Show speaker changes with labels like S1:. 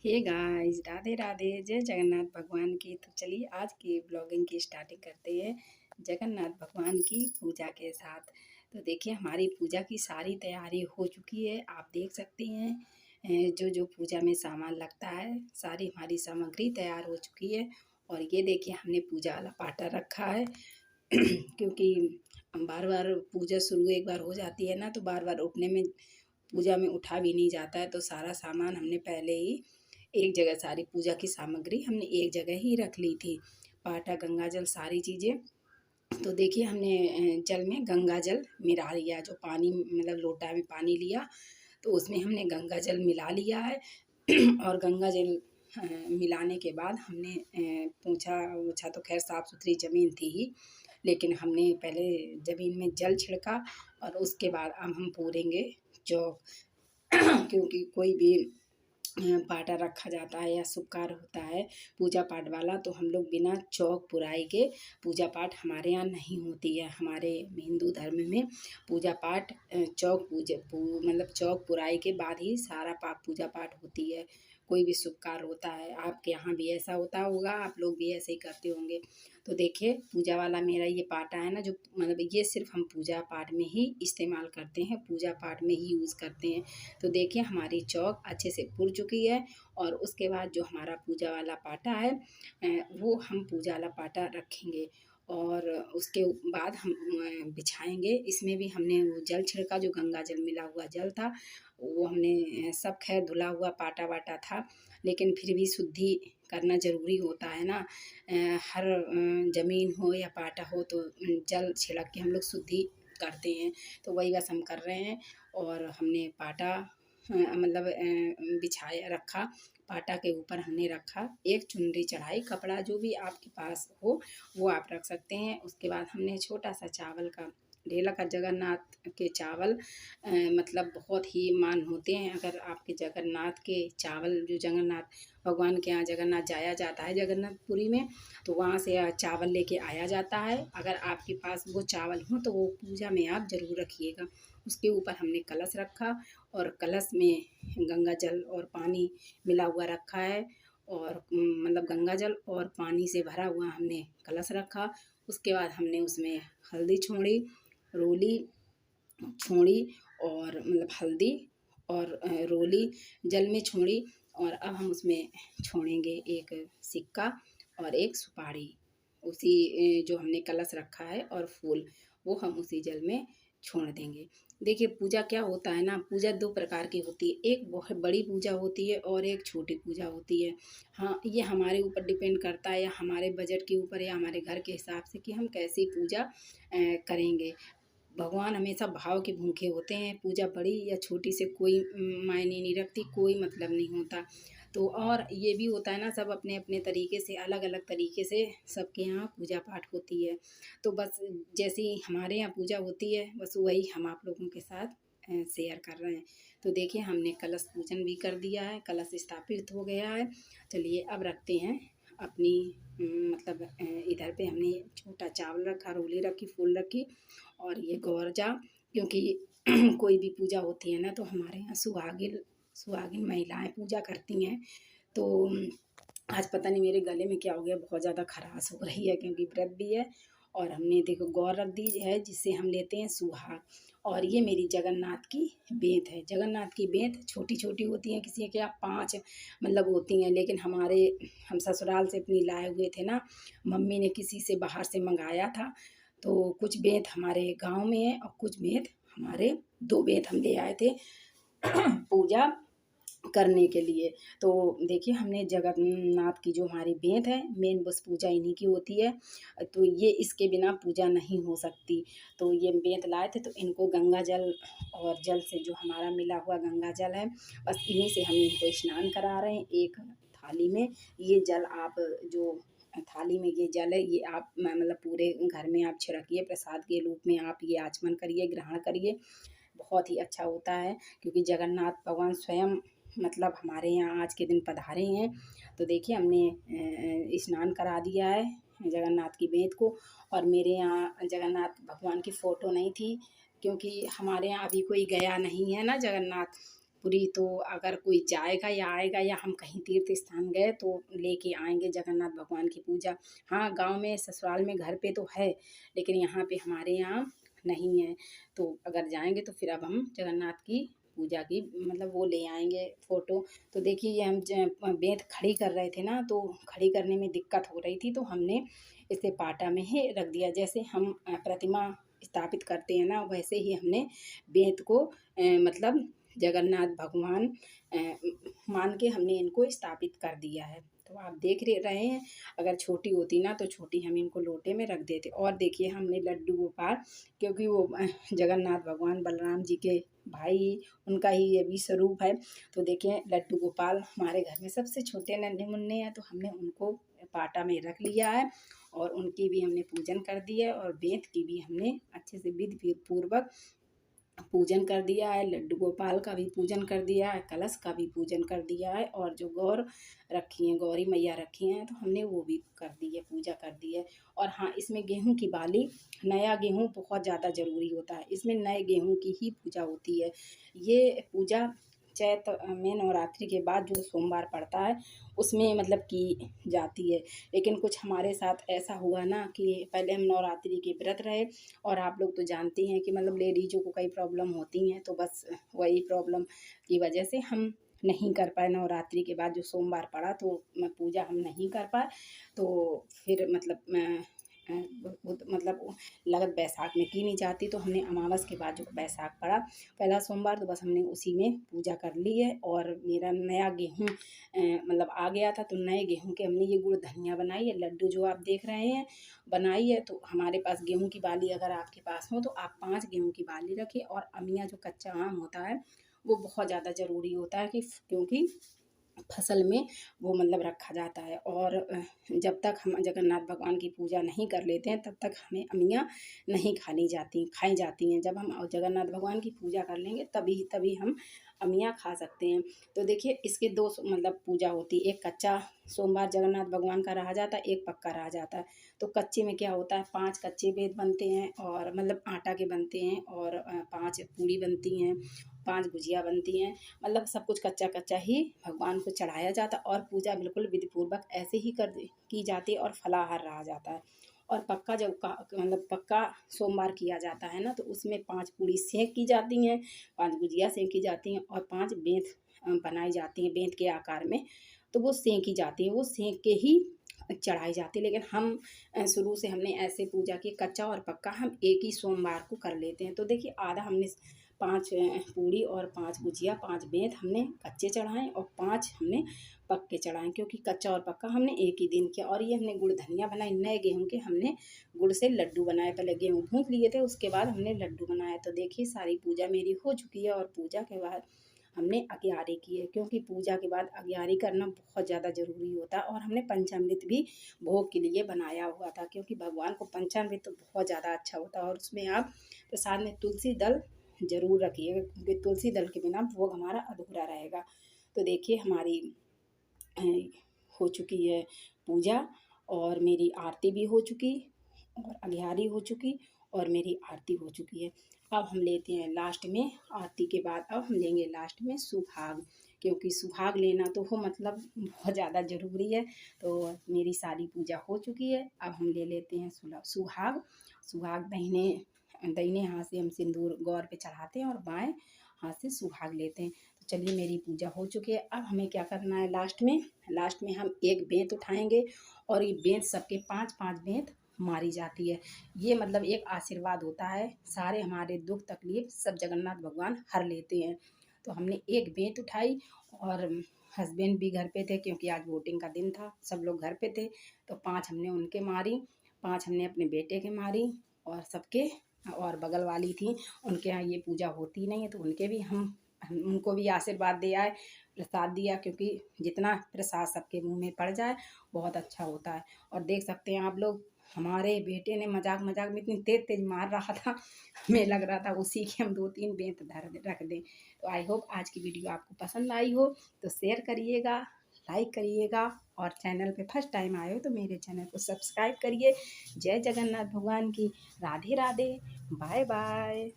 S1: Hey guys, Radhe Radhe, जय जगन्नाथ भगवान की। तो चलिए आज की ब्लॉगिंग की स्टार्टिंग करते हैं जगन्नाथ भगवान की पूजा के साथ। तो देखिए हमारी पूजा की सारी तैयारी हो चुकी है। आप देख सकते हैं जो जो पूजा में सामान लगता है सारी हमारी सामग्री तैयार हो चुकी है। और ये देखिए हमने पूजा वाला पाटा रखा है क्योंकि बार बार पूजा शुरू एक बार हो जाती है ना, तो बार बार उठने में पूजा में उठा भी नहीं जाता है। तो सारा सामान हमने पहले ही एक जगह, सारी पूजा की सामग्री हमने एक जगह ही रख ली थी। पाटा, गंगा जल, सारी चीज़ें। तो देखिए हमने जल में गंगा जल मिला लिया, जो पानी मतलब लोटा में पानी लिया तो उसमें हमने गंगा जल मिला लिया है और गंगा जल मिलाने के बाद हमने पोंछा ओछा, तो खैर साफ़ सुथरी ज़मीन थी ही, लेकिन हमने पहले ज़मीन में जल छिड़का और उसके बाद अब हम पूरेंगे चौक क्योंकि कोई भी पाटा रखा जाता है या शुभ कार्य होता है पूजा पाठ वाला, तो हम लोग बिना चौक पुराई के पूजा पाठ हमारे यहाँ नहीं होती है। हमारे हिंदू धर्म में पूजा पाठ चौक मतलब चौक पुराई के बाद ही सारा पूजा पाठ होती है। कोई भी शुभ कार्य होता है, आपके यहाँ भी ऐसा होता होगा, आप लोग भी ऐसे ही करते होंगे। तो देखिए पूजा वाला मेरा ये पाटा है ना, जो मतलब ये सिर्फ हम पूजा पाठ में ही इस्तेमाल करते हैं, पूजा पाठ में ही यूज़ करते हैं। तो देखिए हमारी चौक अच्छे से पुर चुकी है। और उसके बाद जो हमारा पूजा वाला पाटा है वो हम पूजा वाला पाटा रखेंगे और उसके बाद हम बिछाएंगे। इसमें भी हमने वो जल छिड़का, जो गंगा जल मिला हुआ जल था वो हमने सब खैर धुला हुआ पाटा वाटा था, लेकिन फिर भी शुद्धि करना ज़रूरी होता है ना। हर ज़मीन हो या पाटा हो तो जल छिड़क के हम लोग शुद्धि करते हैं। तो वही बस हम कर रहे हैं। और हमने पाटा मतलब बिछाया रखा, पाटा के ऊपर हमने रखा, एक चुनरी चढ़ाई, कपड़ा जो भी आपके पास हो वो आप रख सकते हैं। उसके बाद हमने छोटा सा चावल का ढेला का, जगन्नाथ के चावल मतलब बहुत ही मान होते हैं। अगर आपके जगन्नाथ के चावल, जो जगन्नाथ भगवान के यहाँ जगन्नाथ जाया जाता है जगन्नाथपुरी में, तो वहाँ से चावल लेके आया जाता है। अगर आपके पास वो चावल हो तो वो पूजा में आप ज़रूर रखिएगा। उसके ऊपर हमने कलश रखा और कलश में गंगा जल और पानी मिला हुआ रखा है। और मतलब गंगा जल और पानी से भरा हुआ हमने कलश रखा। उसके बाद हमने उसमें हल्दी छोड़ी, रोली छोड़ी, और मतलब हल्दी और रोली जल में छोड़ी। और अब हम उसमें छोड़ेंगे एक सिक्का और एक सुपारी, उसी जो हमने कलश रखा है और फूल, वो हम उसी जल में छोड़ देंगे। देखिए पूजा क्या होता है ना, पूजा दो प्रकार की होती है, एक बहुत बड़ी पूजा होती है और एक छोटी पूजा होती है। हाँ, ये हमारे ऊपर डिपेंड करता है, या हमारे बजट के ऊपर, या हमारे घर के हिसाब से कि हम कैसी पूजा करेंगे। भगवान हमेशा भाव के भूखे होते हैं, पूजा बड़ी या छोटी से कोई मायने नहीं रखती, कोई मतलब नहीं होता। तो और ये भी होता है ना, सब अपने अपने तरीके से, अलग अलग तरीके से सबके यहाँ पूजा पाठ होती है। तो बस जैसी हमारे यहाँ पूजा होती है बस वही हम आप लोगों के साथ शेयर कर रहे हैं। तो देखिए हमने कलश पूजन भी कर दिया है, कलश स्थापित हो गया है। चलिए अब रखते हैं अपनी मतलब इधर पे हमने छोटा चावल रखा, रोली रखी, फूल रखी और ये गौरजा, क्योंकि कोई भी पूजा होती है ना तो हमारे यहाँ सुहागिन सुहागिन महिलाएं पूजा करती हैं। तो आज पता नहीं मेरे गले में क्या हो गया, बहुत ज़्यादा खराश हो रही है क्योंकि व्रत भी है। और हमने देखो गौर रख दी है, जिससे हम लेते हैं सुहाग। और ये मेरी जगन्नाथ की बेंत है। जगन्नाथ की बेंत छोटी छोटी होती हैं, किसी के यहाँ 5 मतलब होती हैं, लेकिन हम ससुराल से अपनी लाए हुए थे ना, मम्मी ने किसी से बाहर से मंगाया था। तो कुछ बेंत हमारे गांव में है और कुछ बेंत हमारे, 2 बेंत हम ले आए थे पूजा करने के लिए। तो देखिए हमने जगन्नाथ की जो हमारी बेंत है, मेन बस पूजा इन्हीं की होती है। तो ये इसके बिना पूजा नहीं हो सकती। तो ये बेंत लाए थे, तो इनको गंगा जल और जल से, जो हमारा मिला हुआ गंगा जल है, बस इन्हीं से हम इनको स्नान करा रहे हैं। एक थाली में ये जल, आप जो थाली में ये जल है ये आप मतलब पूरे घर में आप छिड़किए, प्रसाद के रूप में आप ये आचमन करिए, ग्रहण करिए। बहुत ही अच्छा होता है क्योंकि जगन्नाथ भगवान स्वयं मतलब हमारे यहाँ आज के दिन पधारे हैं। तो देखिए हमने स्नान करा दिया है जगन्नाथ की बेंत को। और मेरे यहाँ जगन्नाथ भगवान की फ़ोटो नहीं थी, क्योंकि हमारे यहाँ अभी कोई गया नहीं है ना जगन्नाथ पूरी। तो अगर कोई जाएगा या आएगा या हम कहीं तीर्थ स्थान गए तो लेके आएँगे जगन्नाथ भगवान की पूजा। हाँ, गाँव में ससुराल में घर पे तो है, लेकिन यहाँ पे हमारे यहाँ नहीं है। तो अगर जाएँगे तो फिर अब हम जगन्नाथ की पूजा की मतलब वो ले आएँगे फ़ोटो। तो देखिए ये हम बेंत खड़ी कर रहे थे ना, तो खड़ी करने में दिक्कत हो रही थी, तो हमने इसे पाटा में ही रख दिया। जैसे हम प्रतिमा स्थापित करते हैं ना, वैसे ही हमने बेंत को मतलब जगन्नाथ भगवान मान के हमने इनको स्थापित कर दिया है। तो आप देख रहे हैं, अगर छोटी होती ना तो छोटी हम इनको लोटे में रख देते। और देखिए हमने लड्डू गोपाल, क्योंकि वो जगन्नाथ भगवान बलराम जी के भाई, उनका ही ये भी स्वरूप है। तो देखिए लड्डू गोपाल हमारे घर में सबसे छोटे नन्हे मुन्ने हैं, तो हमने उनको पाटा में रख लिया है और उनकी भी हमने पूजन कर दी है और बेंत की भी हमने अच्छे से विधि पूर्वक पूजन कर दिया है। लड्डू गोपाल का भी पूजन कर दिया है, कलश का भी पूजन कर दिया है और जो गौर रखी हैं, गौरी मैया रखी हैं, तो हमने वो भी कर दी है, पूजा कर दी है। और हाँ, इसमें गेहूं की बाली, नया गेहूं बहुत ज़्यादा ज़रूरी होता है। इसमें नए गेहूं की ही पूजा होती है। ये पूजा चैत में नवरात्रि के बाद जो सोमवार पड़ता है उसमें मतलब की जाती है। लेकिन कुछ हमारे साथ ऐसा हुआ ना कि पहले हम नवरात्रि के व्रत रहे, और आप लोग तो जानते हैं कि मतलब लेडीज़ों को कई प्रॉब्लम होती हैं, तो बस वही प्रॉब्लम की वजह से हम नहीं कर पाए। नवरात्रि के बाद जो सोमवार पड़ा तो पूजा हम नहीं कर पाए। तो फिर मतलब मतलब लगत बैसाख में की नहीं जाती, तो हमने अमावस के बाद जो बैसाख पड़ा पहला सोमवार, तो बस हमने उसी में पूजा कर ली है। और मेरा नया गेहूँ मतलब आ गया था, तो नए गेहूँ के हमने ये गुड़ धनिया बनाई है, लड्डू जो आप देख रहे हैं बनाई है। तो हमारे पास गेहूँ की बाली अगर आपके पास हो तो आप 5 गेहूँ की बाली रखिए। और अमिया जो कच्चा आम होता है वो बहुत ज़्यादा ज़रूरी होता है, कि क्योंकि फसल में वो मतलब रखा जाता है। और जब तक हम जगन्नाथ भगवान की पूजा नहीं कर लेते हैं तब तक हमें अमियाँ नहीं खाई जाती हैं। जब हम जगन्नाथ भगवान की पूजा कर लेंगे तभी तभी हम अमियाँ खा सकते हैं। तो देखिए इसके दो मतलब पूजा होती है, एक कच्चा सोमवार जगन्नाथ भगवान का रहा जाता है, एक पक्का रहा जाता है। तो कच्चे में क्या होता है, 5 कच्चे बेद बनते हैं और मतलब आटा के बनते हैं, और 5 पूड़ी बनती हैं, 5 गुजिया बनती हैं। मतलब सब कुछ कच्चा-कच्चा ही भगवान को चढ़ाया जाता है और पूजा बिल्कुल विधिपूर्वक ऐसे ही की जाती है और फलाहार रहा जाता है। और पक्का जब का मतलब पक्का सोमवार किया जाता है ना, तो उसमें 5 पूड़ी सेंक की जाती हैं, 5 गुजिया सेंकी जाती हैं और 5 बेंत बनाई जाती हैं बेंत के आकार में। तो वो सेंकी जाती हैं, वो सेंक के ही चढ़ाई जाती है। लेकिन हम शुरू से हमने ऐसे पूजा की, कच्चा और पक्का हम एक ही सोमवार को कर लेते हैं। तो देखिए आधा हमने 5 पूड़ी और 5 गुजिया, 5 बेंत हमने कच्चे चढ़ाए और 5 हमने पक्के चढ़ाए, क्योंकि कच्चा और पक्का हमने एक ही दिन किया। और ये हमने गुड़ धनिया बनाई, नए गेहूँ के हमने गुड़ से लड्डू बनाए। पहले गेहूँ भूँध लिए थे, उसके बाद हमने लड्डू बनाए। तो देखिए सारी पूजा मेरी हो चुकी है और पूजा के बाद हमने अग्यारी की है, क्योंकि पूजा के बाद अग्यारी करना बहुत ज़्यादा ज़रूरी होता है। और हमने पंचामृत भी भोग के लिए बनाया हुआ था, क्योंकि भगवान को पंचामृत तो बहुत ज़्यादा अच्छा होता है। और उसमें आप प्रसाद में तुलसी दल ज़रूर रखिएगा, क्योंकि तुलसी दल के बिना भोग हमारा अधूरा रहेगा। तो देखिए हमारी अ, हो चुकी है पूजा, और मेरी आरती भी हो चुकी और अघियारी हो चुकी और मेरी आरती हो चुकी है। अब हम लेते हैं लास्ट में, आरती के बाद अब हम लेंगे लास्ट में सुहाग, क्योंकि सुहाग लेना तो हो मतलब बहुत ज़्यादा ज़रूरी है। तो मेरी सारी पूजा हो चुकी है, अब हम ले लेते हैं सुहाग। सुहाग दाहिने दाहिने हाथ से हम सिंदूर गौर पे चढ़ाते हैं और बाएं हाथ से सुहाग लेते हैं। तो चलिए मेरी पूजा हो चुकी है। अब हमें क्या करना है, लास्ट में हम एक बेंत उठाएंगे और ये बेंत सबके 5-5 बेंत मारी जाती है। ये मतलब एक आशीर्वाद होता है, सारे हमारे दुख तकलीफ सब जगन्नाथ भगवान हर लेते हैं। तो हमने एक बेंत उठाई और हस्बैंड भी घर पे थे, क्योंकि आज वोटिंग का दिन था, सब लोग घर पे थे। तो 5 हमने उनके मारी, 5 हमने अपने बेटे के मारी, और सबके और बगल वाली थी उनके यहाँ ये पूजा होती नहीं है, तो उनके भी हम उनको भी आशीर्वाद दे आए, प्रसाद दिया, क्योंकि जितना प्रसाद सबके मुंह में पड़ जाए बहुत अच्छा होता है। और देख सकते हैं आप लोग, हमारे बेटे ने मजाक मजाक में इतनी तेज तेज मार रहा था, हमें लग रहा था उसी के हम 2-3 बेंत धर रख दें। तो आई होप आज की वीडियो आपको पसंद आई हो, तो शेयर करिएगा, लाइक करिएगा, और चैनल पे फर्स्ट टाइम आए हो तो मेरे चैनल को सब्सक्राइब करिए। जय जगन्नाथ भगवान की। राधे राधे। Bye bye.